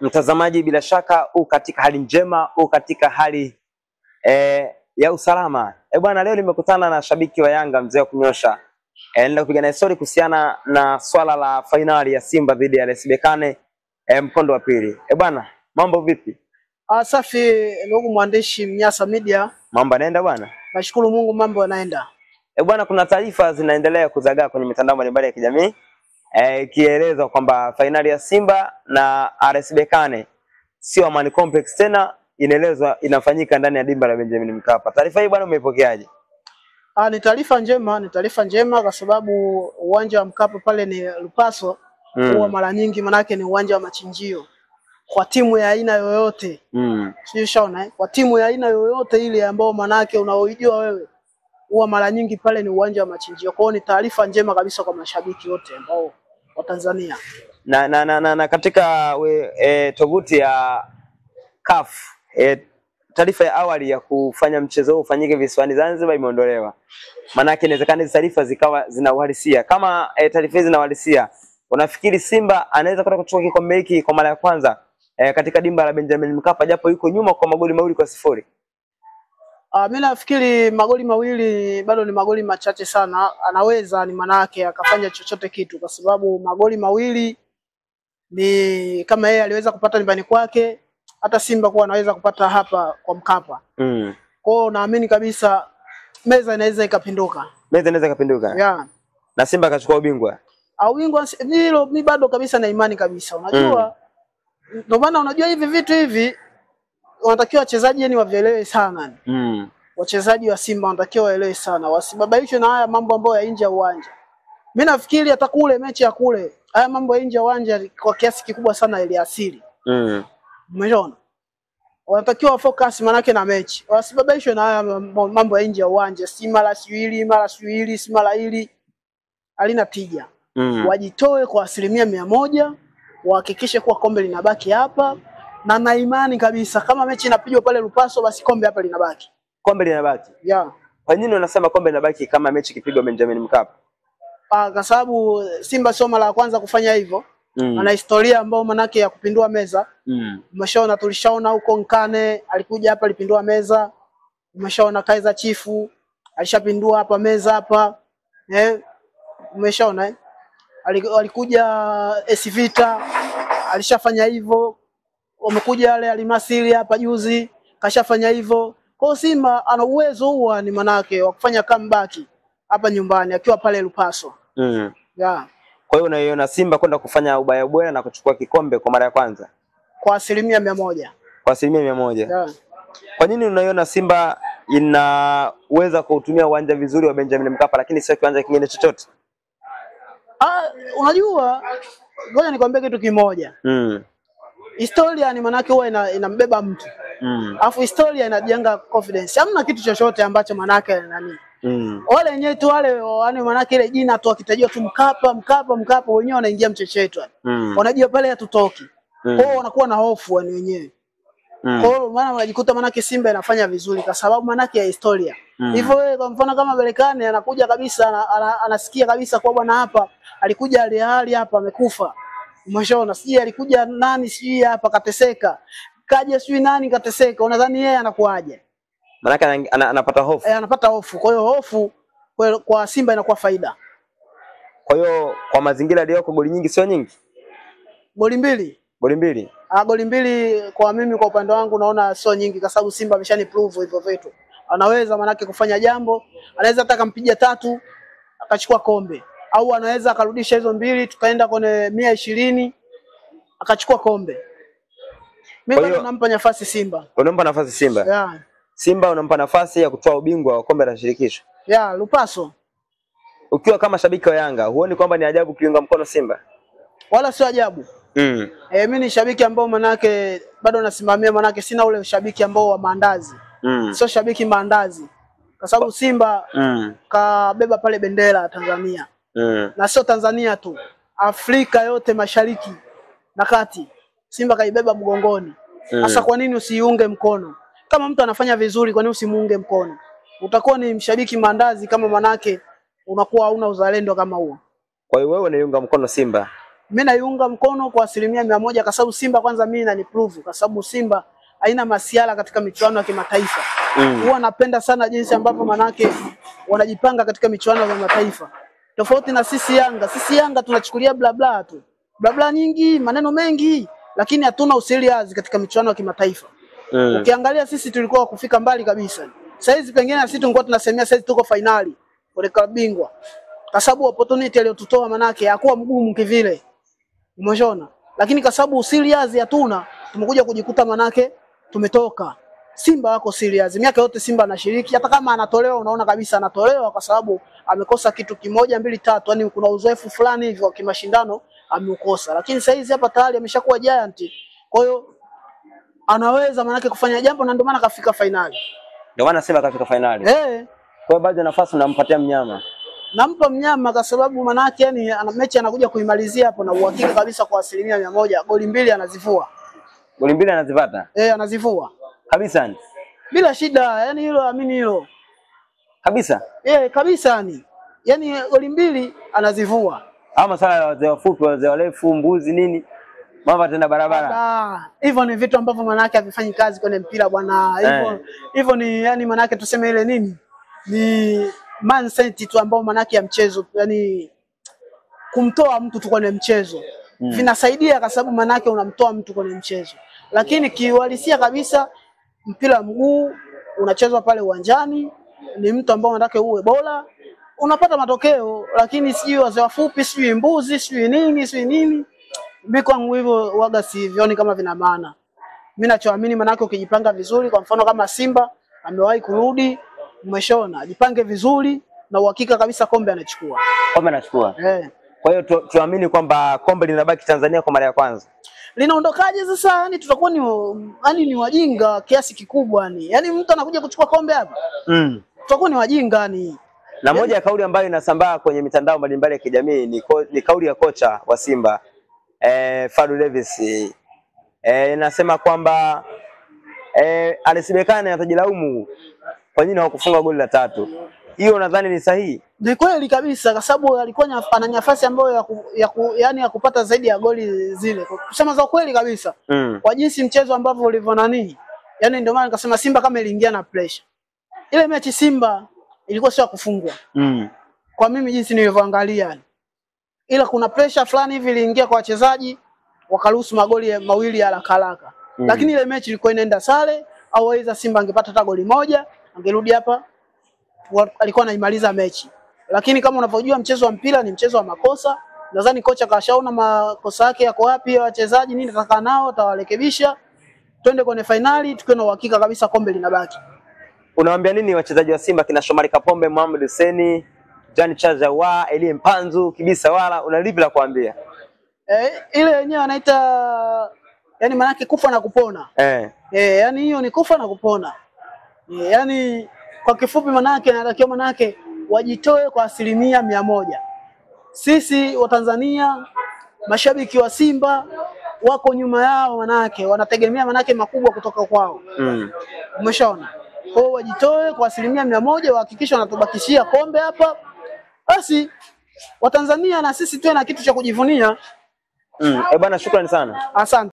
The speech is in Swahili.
Mtazamaji, bila shaka katika hali njema, katika hali ya usalama. Bwana, leo nimekutana na shabiki wa Yanga, mzee wa kunyosha. Nenda kupiga na story kuhusiana na swala la finali ya Simba dhidi ya RS Berkane mkondo wa pili. Bwana, mambo vipi? Safi ndugu mwandishi Mnyasa Media. Mambo yanaenda bwana? Nashukuru Mungu, mambo yanaenda. Bwana, kuna taarifa zinaendelea kuzagaa kwenye mitandao mbalimbali ya kijamii kieleza kwamba finali ya Simba na RS Berkane sio Amani Complex tena, inaelezwa inafanyika ndani ya dimba la Benjamin Mkapa. Taarifa hii bwana umepokeaje? Ni taarifa njema kwa sababu uwanja wa Mkapa pale ni Lupaso, huwa mara nyingi manake ni uwanja wa machinjio kwa timu ya aina yoyote. Sio shaona, kwa timu ya aina yoyote ile ambao manake unaoijua wewe, huwa mara nyingi pale ni uwanja wa machinjio. Kwa hiyo ni taarifa njema kabisa kwa mashabiki wote ambao wa Tanzania. Na katika tovuti ya CAF taarifa ya awali ya kufanya mchezo huu ufanyike visiwani Zanzibar imeondolewa. Maana yake inawezekana hizo taarifa zikawa zina uhalisia. Kama taarifa hizi zina uhalisia, unafikiri Simba anaweza kwenda kuchukua kikombe hiki kwa mara ya kwanza katika dimba la Benjamin Mkapa japo yuko nyuma kwa magoli 2-0? Mimi nafikiri magoli mawili bado ni magoli machache sana. Anaweza ni manake akafanya chochote kitu, kwa sababu magoli mawili ni kama yeye aliweza kupata nyumbani kwake, hata Simba kwa anaweza kupata hapa kwa Mkapa. Kwa hiyo naamini kabisa meza inaweza ikapinduka. Meza inaweza ikapinduka. Yeah. Na Simba akachukua ubingwa. Ubingwa hilo mimi bado kabisa na imani kabisa. Unajua ndio maana unajua hivi vitu hivi wanatakiwa wachezaji yani wavielewe sana. Wachezaji wa Simba wanatakiwa waelewe sana, wasibabaishwe na haya mambo ambayo ya nje ya uwanja. Mimi nafikiri hata kule mechi ya kule, haya mambo ya nje ya uwanja kwa kiasi kikubwa sana iliasili. Umeona? Wanatakiwa focus manake na mechi. Wasibabaishwe na haya mambo ya nje ya uwanja, si mara siwili, si mara hili. Halina tija. Wajitoe kwa 100%, wahakikishe kuwa kombe linabaki hapa. Na imani kabisa kama mechi inapigwa pale Lupaso, basi kombe hapa linabaki. Kombe linabaki? Yeah. Kwa nini unasema kombe linabaki kama mechi ikipigwa Benjamin Mkapa? Kwa sababu Simba sio mara ya kwanza kufanya hivyo. Ana historia ambayo manake ya kupindua meza. Umeshaona, tulishaona huko Nkane alikuja hapa alipindua meza. Umeshaona Kaizer Chifu alishapindua hapa meza hapa. Umeshaona alikuja AS Vita alishafanya hivyo. Wamekuja wale Alimasiri hapa juzi kashafanya hivyo. Kwa Simba ana uwezo huo ni manake wa kufanya comeback hapa nyumbani akiwa pale Lupaso. Yeah. Kwa hiyo unaiona Simba kwenda kufanya ubaya bora na kuchukua kikombe kwa mara ya kwanza kwa 100%. Kwa 100%. Yeah. Kwa nini unaiona Simba inaweza kutumia uwanja vizuri wa Benjamin Mkapa lakini sio kiwanja kingine chochote? Unajua ngoja nikwambie kitu kimoja. Historia ni manake huwa inambeba mtu. Alafu historia inajenga confidence. Hamna kitu chochote ambacho manake nani. Wale wenyewe tu wale yani manake ile jina tu akitajwa tu Mkapa wenyewe wanaingia mchecheto. Wanajua pale hatutoki. Kwa hiyo wanakuwa na hofu wani wenyewe. Kwa hiyo maana wanajikuta manake Simba inafanya vizuri kwa sababu manake ya historia. Hivyo wewe kwa mfano kama Berkane anakuja kabisa anasikia kabisa kwa bwana hapa alikuja hali hapa amekufa. Umeshaona, siji alikuja nani siji hapa kateseka. Kaja siji nani kateseka. Unadhani yeye anakuaje? Maana anapata hofu. Anapata hofu. Kwa hiyo hofu kwa Simba inakuwa faida. Kwa hiyo kwa mazingira aliyoko goli nyingi sio nyingi? Goli mbili. Goli mbili kwa mimi kwa upande wangu naona sio nyingi kwa sababu Simba ameshani prove hivyo vitu. Anaweza manake kufanya jambo, anaweza hata kumpiga 3 akachukua kombe. Au anaweza akarudisha hizo mbili tukaenda kwenye 120 akachukua kombe. Mimi bado nampa nafasi Simba. Unampa nafasi Simba? Yeah. Simba unampa nafasi ya kutoa ubingwa wa kombe la shirikisho. Yeah, Lupaso. Ukiwa kama shabiki wa Yanga, huoni kwamba ni ajabu kuiunga mkono Simba? Wala sio ajabu. Mimi ni shabiki ambao manake bado nasimamia, manake sina ule ushabiki ambao wa maandazi. Sio shabiki maandazi. Kwa sababu Simba kabeba pale bendera ya Tanzania. Na sio Tanzania tu, Afrika yote mashariki na kati. Simba kaibeba mgongoni. Sasa kwa nini usiunge mkono? Kama mtu anafanya vizuri kwa nini usimuunge mkono? Utakuwa ni mshabiki maandazi kama manake unakuwa hauna uzalendo kama huo. Kwa hiyo wewe unaiunga mkono Simba? Mimi naiunga mkono kwa 100% kwa sababu Simba kwanza mimi inaniprove kwa sababu Simba haina masiala katika michuano ya kimataifa. Huwa napenda sana jinsi ambavyo manake wanajipanga katika michuano ya kimataifa. Tofauti na sisi Yanga tunachukulia bla bla tu. Bla bla nyingi, maneno mengi, lakini hatuna userious katika michuano ya kimataifa. Ukiangalia sisi tulikuwa kufika mbali kabisa. Saizi pengine sisi tungekuwa tunasemea saizi tuko finali kwa klabu bingwa. Kwa sababu opportunity aliyotutoa manake hakuwa mgumu kivile. Umeona? Lakini kwa sababu serious hatuna, tumekuja kujikuta manake tumetoka. Simba wako serious. Miaka yote Simba anashiriki, hata kama anatolewa unaona kabisa anatolewa kwa sababu amekosa kitu kimoja, mbili, tatu, yani kuna uzoefu fulani hivyo wa kimashindano ameukosa. Lakini sasa hizi hapa tayari ameshakuwa giant. Kwa hiyo anaweza manake kufanya jambo na ndio maana kafika finali. Ndio maana Simba kafika finali. Kwa hiyo bado nafasi nampatia mnyama. Nampa mnyama kwa sababu manake yani mechi anakuja kuimalizia hapo na uhakika kabisa kwa 100%. Goli 2 anazivua. Goli 2 anazipata? Anazivua. Kabisa ni. Bila shida, yani hilo amini hilo. Kabisa? Kabisa ni. Yani goli 2 anazivua. Ama sala ya wazee wafupi, wazee warefu, mbuzi nini? Mambo tena barabara. Hivyo ni vitu ambavyo manake havifanyi kazi kwenye mpira bwana. Hivyo ni yani manake tuseme ile nini? Ni mindset tu ambao manake ya mchezo, yani kumtoa mtu tu kwenye mchezo. Vinasaidia kwa sababu manake unamtoa mtu kwenye mchezo. Lakini kiuhalisia kabisa mpira mguu unachezwa pale uwanjani, ni mtu ambao unataka uwe bora, unapata matokeo. Lakini sijui wazee wafupi, sijui mbuzi, sijui nini. Mimi kwangu hivyo waga sivioni kama vina maana. Mimi nachoamini manake ukijipanga vizuri, kwa mfano kama Simba amewahi kurudi, umeshaona, jipange vizuri na uhakika kabisa kombe anachukua. Kombe anachukua. Kwa hiyo tuamini kwamba kombe linabaki Tanzania kwa mara ya kwanza. Linaondokaje sasa? Yani tutakuwa ni wajinga kiasi kikubwa yani. Yani mtu anakuja kuchukua kombe hapa. Tutakuwa ni wajinga yani. Na moja ya kauli ambayo inasambaa kwenye mitandao mbalimbali ya kijamii ni kauli ya kocha wa Simba Fadlu Davis. Inasema kwamba Alisimekane atajilaumu kwa nini hawakufunga goli la 3. Hiyo nadhani ni sahihi. Ni kweli kabisa kwa sababu alikuwa ana nafasi ambayo ya kupata zaidi ya goli zile. Kusema za kweli kabisa. Kwa jinsi mchezo ambavyo ulivyo nani. Yani ndio maana nikasema Simba kama iliingia na pressure. Ile mechi Simba ilikuwa sio kufungwa. Kwa mimi jinsi nilivyoangalia. Ila kuna pressure fulani hivi iliingia kwa wachezaji wakaruhusu magoli mawili ya haraka. Lakini ile mechi ilikuwa inaenda sare au aidha Simba angepata hata goli moja, angerudi hapa alikuwa anaimaliza mechi. Lakini kama unavyojua mchezo wa mpira ni mchezo wa makosa. Nadhani kocha kashaona makosa yake yako wapi, wachezaji nini ataka nao atawarekebisha. Twende kwenye finali tukiwa na uhakika kabisa kombe linabaki. Unawaambia nini wachezaji wa Simba kina Shomari Kapombe, Mohamed Hussein, Jean Chaza wa Elie Mpanzu, Kibisa wala unalipi la kuambia? Ile yenyewe anaita yani manake kufa na kupona. Yani hiyo ni kufa na kupona. Yani kwa kifupi manake anatakiwa manake wajitoe kwa 100%. Sisi wa Tanzania mashabiki wa Simba wako nyuma yao manake wanategemea manake makubwa kutoka kwao. Umeshaona? Kwa hiyo wajitoe kwa 100%, wahakikisha wanatubakishia kombe hapa. Basi wa Tanzania na sisi tuwe na kitu cha kujivunia. Bwana shukrani sana. Asante.